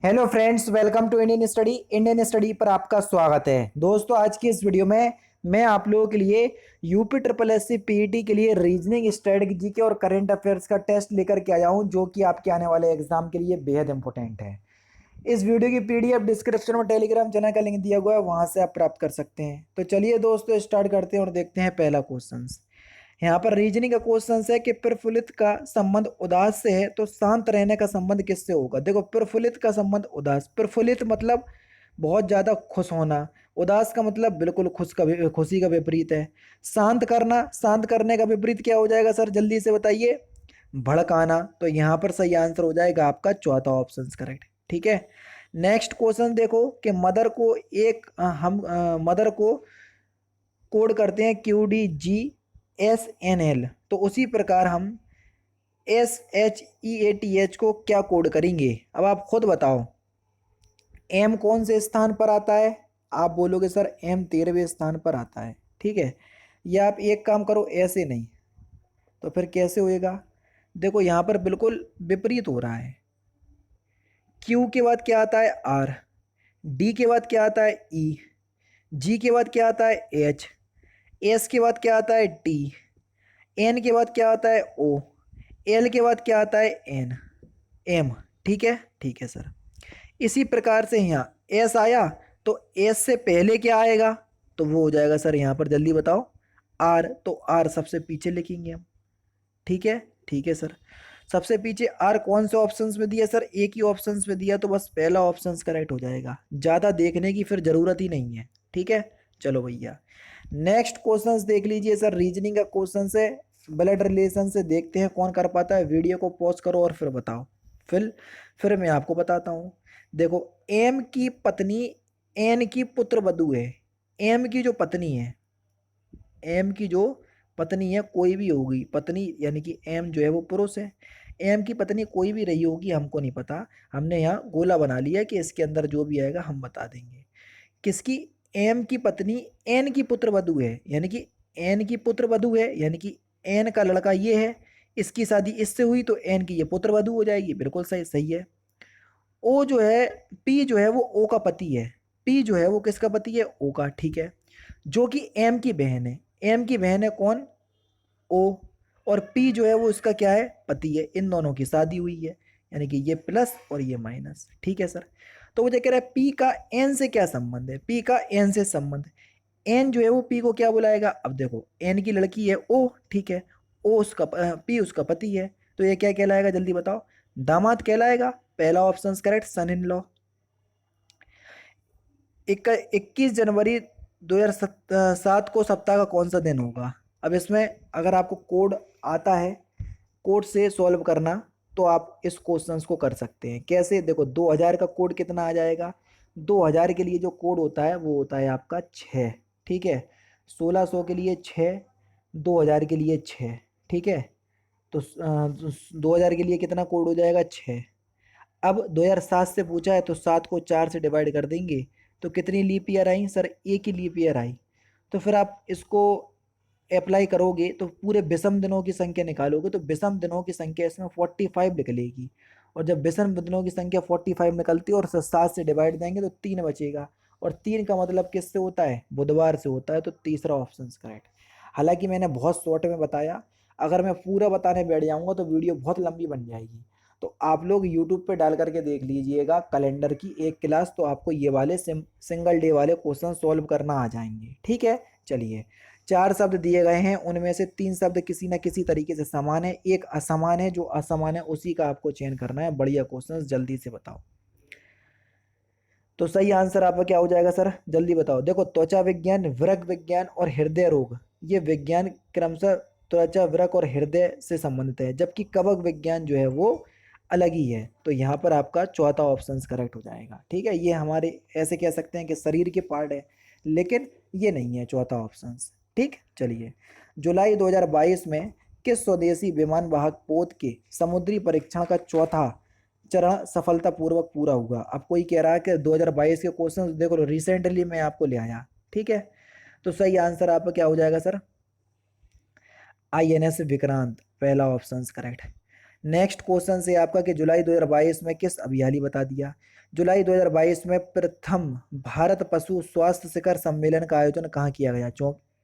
Hello friends, welcome to Indian study पर आपका स्वागत है। दोस्तों, आज की इस वीडियो में मैं आप लोगों के लिए UP triple S C PET के लिए रीजनिंग, स्ट्रेटजी के और करंट अफेयर्स का टेस्ट लेकर के आया हूं, जो कि आपके आने वाले एग्जाम के लिए बेहद इंपॉर्टेंट है। इस वीडियो की पीडीएफ डिस्क्रिप्शन में टेलीग्राम चैनल का लिंक दिया हुआ है, वहां से आप प्राप्त कर सकते हैं। तो चलिए दोस्तों, स्टार्ट करते हैं और देखते हैं पहला क्वेश्चन। यहाँ पर रीजनिंग का क्वेश्चन है कि प्रफुल्लित का संबंध उदास से है, तो शांत रहने का संबंध किससे होगा। देखो, प्रफुल्लित का संबंध उदास, प्रफुल्लित मतलब बहुत ज्यादा खुश होना, उदास का मतलब बिल्कुल खुशी का विपरीत है। शांत करना, शांत करने का विपरीत क्या हो जाएगा सर, जल्दी से बताइए। भड़काना। तो यहाँ पर सही आंसर हो जाएगा आपका चौथा ऑप्शन करेक्ट। ठीक है। नेक्स्ट क्वेश्चन देखो कि मदर को एक हम मदर को कोड करते हैं QDGSNL, तो उसी प्रकार हम SHEATH को क्या कोड करेंगे। अब आप खुद बताओ, एम कौन से स्थान पर आता है। आप बोलोगे सर एम 13वें स्थान पर आता है। ठीक है। या आप एक काम करो, ऐसे नहीं तो फिर कैसे होएगा। देखो, यहाँ पर बिल्कुल विपरीत हो रहा है। क्यू के बाद क्या आता है, आर। डी के बाद क्या आता है, ई। जी के बाद क्या आता है, एच। एस के बाद क्या आता है, टी। एन के बाद क्या आता है, ओ। एल के बाद क्या आता है, एन। एम। ठीक है, ठीक है सर। इसी प्रकार से यहाँ एस आया, तो एस से पहले क्या आएगा, तो वो हो जाएगा सर यहाँ पर, जल्दी बताओ, आर। तो आर सबसे पीछे लिखेंगे हम। ठीक है, ठीक है सर। सबसे पीछे आर कौन से ऑप्शंस में दिया सर, एक ही ऑप्शंस में दिया, तो बस पहला ऑप्शन करेक्ट हो जाएगा। ज़्यादा देखने की फिर ज़रूरत ही नहीं है। ठीक है। चलो भैया, नेक्स्ट क्वेश्चंस देख लीजिए सर। रीजनिंग का क्वेश्चन है, ब्लड रिलेशन से देखते हैं कौन कर पाता है। वीडियो को पॉज करो और फिर बताओ। फिर मैं आपको बताता हूँ। देखो, एम की पत्नी एन की पुत्र वधू है। एम की जो पत्नी है, एम की जो पत्नी है, कोई भी होगी पत्नी, यानी कि एम जो है वो पुरुष है। एम की पत्नी कोई भी रही होगी, हमको नहीं पता। हमने यहाँ गोला बना लिया कि इसके अंदर जो भी आएगा हम बता देंगे। किसकी, एम की पत्नी एन की पुत्र वधू है, यानी कि एन की पुत्र वधू है, यानी कि एन का लड़का ये है। इसकी शादी इससे हुई तो एन की ये पुत्र वधू हो जाएगी। बिल्कुल सही, सही है। ओ जो है, पी जो है वो ओ का पति है। पी जो है वो किसका पति है, ओ का। ठीक है। जो कि एम की बहन है। एम की बहन है कौन, ओ। और पी जो है वो इसका क्या है, पति है। इन दोनों की शादी हुई है, यानी कि ये प्लस और ये माइनस। ठीक है सर। तो मुझे कह रहा है पी का एन से क्या संबंध है, पी का एन से संबंध। एन जो है वो पी को क्या बुलाएगा। अब देखो, एन की लड़की है ओ, ठीक है। ओ उसका पी उसका पति है, तो ये क्या कहलाएगा, जल्दी बताओ। दामाद कहलाएगा। पहला option correct, son in law. 21 जनवरी 2007 को सप्ताह का कौन सा दिन होगा। अब इसमें अगर आपको कोड आता है, कोड से सॉल्व करना, तो आप इस क्वेश्चन को कर सकते हैं। कैसे, देखो 2000 का कोड कितना आ जाएगा। 2000 के लिए जो कोड होता है वो होता है आपका 6। ठीक है। 1600 के लिए 6, 2000 के लिए 6। ठीक है। तो 2000 के लिए कितना कोड हो जाएगा, 6। अब 2007 से पूछा है, तो 7 को 4 से डिवाइड कर देंगे, तो कितनी लीप ईयर आई सर, एक ही लीप ईयर आई। तो फिर आप इसको अप्लाई करोगे तो पूरे विषम दिनों की संख्या निकालोगे, तो विषम दिनों की संख्या इसमें 45 निकलेगी। और जब विषम दिनों की संख्या 45 निकलती है और 7 से डिवाइड देंगे तो 3 बचेगा। और 3 का मतलब किससे होता है, बुधवार से होता है। तो तीसरा ऑप्शन करेक्ट। हालांकि मैंने बहुत शॉर्ट में बताया, अगर मैं पूरा बताने बैठ जाऊंगा तो वीडियो बहुत लंबी बन जाएगी। तो आप लोग यूट्यूब पे डाल करके देख लीजिएगा कैलेंडर की एक क्लास, तो आपको ये वाले सिंगल डे वाले क्वेश्चन सॉल्व करना आ जाएंगे। ठीक है। चलिए, 4 शब्द दिए गए हैं, उनमें से 3 शब्द किसी ना किसी तरीके से समान है, एक असमान है। जो असमान है उसी का आपको चयन करना है। बढ़िया क्वेश्चन, जल्दी से बताओ। तो सही आंसर आपका क्या हो जाएगा सर, जल्दी बताओ। देखो, त्वचा विज्ञान, वृक्क विज्ञान और हृदय रोग, ये विज्ञान क्रमशः त्वचा, वृक्क और हृदय से संबंधित है, जबकि कवक विज्ञान जो है वो अलग ही है। तो यहाँ पर आपका चौथा ऑप्शन करेक्ट हो जाएगा। ठीक है। ये हमारे ऐसे कह सकते हैं कि शरीर के पार्ट है, लेकिन ये नहीं है चौथा ऑप्शन। ठीक। चलिए, जुलाई 2022 में किस स्वदेशी विमान वाहक पोत के समुद्री परीक्षण का चौथा चरण सफलतापूर्वक पूरा हुआ। अब कोई कह रहा है कि 2022 के क्वेश्चन देखो, रिसेंटली मैं आपको ले आया। ठीक है। तो सही आंसर आपका क्या हो जाएगा सर, INS विक्रांत। पहला ऑप्शन करेक्ट। नेक्स्ट क्वेश्चन से आपका कि जुलाई 2022 में किस अभियाली बता दिया। जुलाई 2022 में प्रथम भारत पशु स्वास्थ्य शिखर सम्मेलन का आयोजन कहाँ किया गया।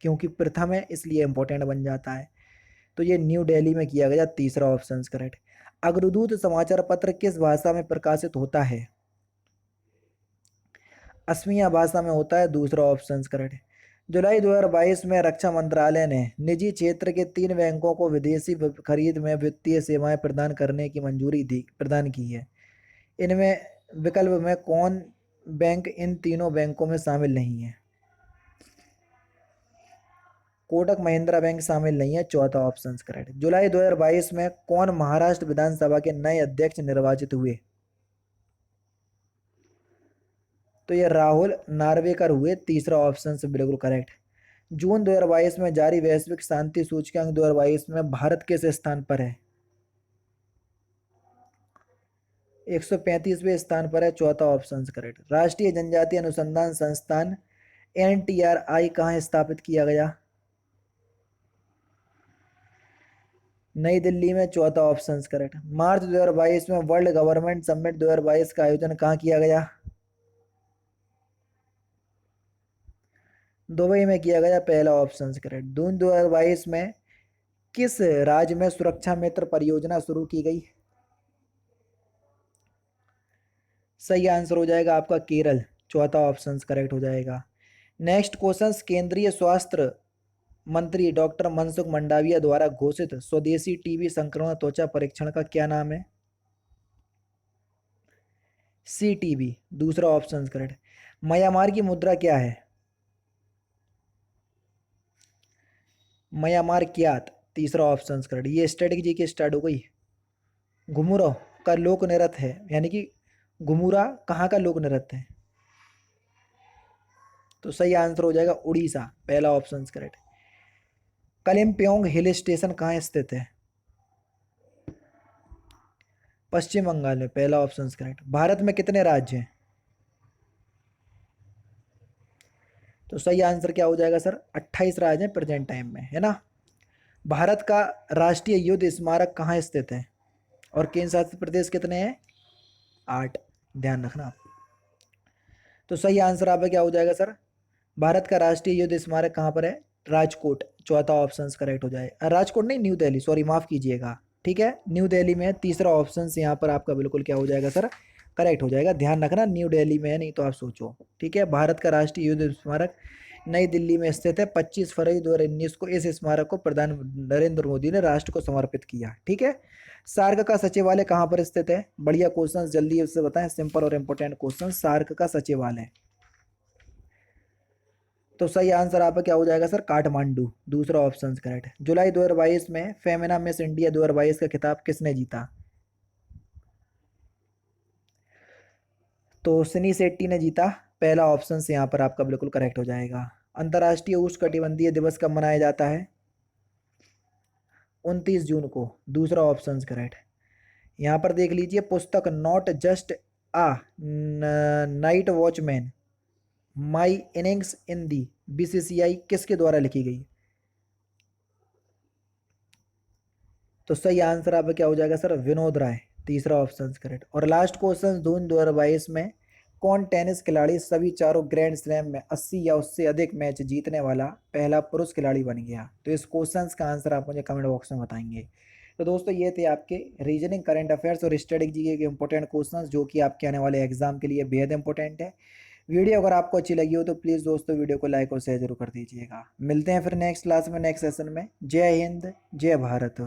क्योंकि प्रथम है इसलिए इंपॉर्टेंट बन जाता है। तो ये न्यू दिल्ली में किया गया, तीसरा ऑप्शन करेक्ट। अग्रदूत समाचार पत्र किस भाषा में प्रकाशित होता है। असमिया भाषा में होता है, दूसरा ऑप्शन करेक्ट। जुलाई 2022 में रक्षा मंत्रालय ने निजी क्षेत्र के 3 बैंकों को विदेशी खरीद में वित्तीय सेवाएं प्रदान करने की मंजूरी दी प्रदान की है। इनमें विकल्प में कौन बैंक इन तीनों बैंकों में शामिल नहीं है। कोटक महिंद्रा बैंक शामिल नहीं है, चौथा ऑप्शन करेक्ट। जुलाई 2022 में कौन महाराष्ट्र विधानसभा के नए अध्यक्ष निर्वाचित हुए। तो ये राहुल नार्वेकर हुए, तीसरा ऑप्शन से बिल्कुल करेक्ट। जून 2022 में जारी वैश्विक शांति सूचकांक 2022 में भारत किस स्थान पर है। 135वें स्थान पर है, चौथा ऑप्शन करेक्ट। राष्ट्रीय जनजातीय अनुसंधान संस्थान NTRI कहाँ स्थापित किया गया। नई दिल्ली में, चौथा ऑप्शन करेक्ट। मार्च 2022 में वर्ल्ड गवर्नमेंट समिट 2022 का आयोजन कहाँ किया गया। दुबई में किया गया, पहला ऑप्शन करेक्ट। जून 2022 में किस राज्य में सुरक्षा मित्र परियोजना शुरू की गई। सही आंसर हो जाएगा आपका केरल, चौथा ऑप्शन करेक्ट हो जाएगा। नेक्स्ट क्वेश्चन, केंद्रीय स्वास्थ्य मंत्री डॉक्टर मनसुख मंडाविया द्वारा घोषित स्वदेशी टीबी संक्रमण त्वचा परीक्षण का क्या नाम है। CTB, दूसरा ऑप्शन करेक्ट। म्यांमार की मुद्रा क्या है। म्यांमार क्यात, तीसरा ऑप्शन करेक्ट। ये स्ट्रेटेजी की स्टार्ट हो गई। घुमुरा का लोक नृत्य है, यानी कि घुमुरा कहाँ का लोक नृत्य है। तो सही आंसर हो जाएगा उड़ीसा, पहला option correct. Kalimpong hill station कहाँ स्थित है। पश्चिम बंगाल में, पहला ऑप्शन करेक्ट। भारत में कितने राज्य हैं। तो सही आंसर क्या हो जाएगा सर, 28 राज्य हैं प्रेजेंट टाइम में, है ना। भारत का राष्ट्रीय युद्ध स्मारक कहाँ स्थित है और केंद्र शासित प्रदेश कितने हैं, 8, ध्यान रखना। तो सही आंसर आपका क्या हो जाएगा सर, भारत का राष्ट्रीय युद्ध स्मारक कहाँ पर है, राजकोट, चौथा ऑप्शन करेक्ट हो जाएगा। राजकोट नहीं, न्यू दिल्ली, सॉरी माफ कीजिएगा, ठीक है, न्यू दिल्ली में, तीसरा ऑप्शन यहाँ पर आपका बिल्कुल क्या हो जाएगा सर, करेक्ट हो जाएगा। ध्यान रखना न्यू दिल्ली में है, नहीं तो आप सोचो, ठीक है। भारत का राष्ट्रीय युद्ध स्मारक नई दिल्ली में स्थित है। 25 फरवरी 2019 को इस स्मारक को प्रधान नरेंद्र मोदी ने राष्ट्र को समर्पित किया, ठीक है। सार्क का सचिवालय कहाँ पर स्थित है। बढ़िया क्वेश्चन, जल्दी उससे बताएं, सिंपल और इंपोर्टेंट क्वेश्चन। सार्क का सचिवालय, तो सही आंसर आपका क्या हो जाएगा सर, काठमांडू, दूसरा ऑप्शन करेक्ट। जुलाई 2022 में फेमिना मिस इंडिया 2022 का खिताब किसने जीता। तो सनी शेट्टी ने जीता, पहला ऑप्शन से यहाँ पर आपका बिल्कुल करेक्ट हो जाएगा। अंतर्राष्ट्रीय उष्णकटिबंधीय दिवस कब मनाया जाता है, 29 जून को, दूसरा ऑप्शन करेक्ट। यहाँ पर देख लीजिए, पुस्तक not just a night watchman my innings in the BCCI किसके द्वारा लिखी गई। तो सही आंसर आपका क्या हो जाएगा सर, विनोद राय, तीसरा ऑप्शन करेक्ट। और लास्ट क्वेश्चन, जून 2022 में कौन टेनिस खिलाड़ी सभी चारों ग्रैंड स्लैम में 80 या उससे अधिक मैच जीतने वाला पहला पुरुष खिलाड़ी बन गया। तो इस क्वेश्चन का आंसर आप मुझे कमेंट बॉक्स में बताएंगे। तो दोस्तों ये थे आपके रीजनिंग, करंट अफेयर्स और स्ट्रेटेजी के इंपॉर्टेंट क्वेश्चंस जो कि आपके आने वाले एग्जाम के लिए बेहद इंपॉर्टेंट है। वीडियो अगर आपको अच्छी लगी हो तो प्लीज़ दोस्तों वीडियो को लाइक और शेयर जरूर कर दीजिएगा। मिलते हैं फिर नेक्स्ट क्लास में, नेक्स्ट सेशन में। जय हिंद, जय भारत।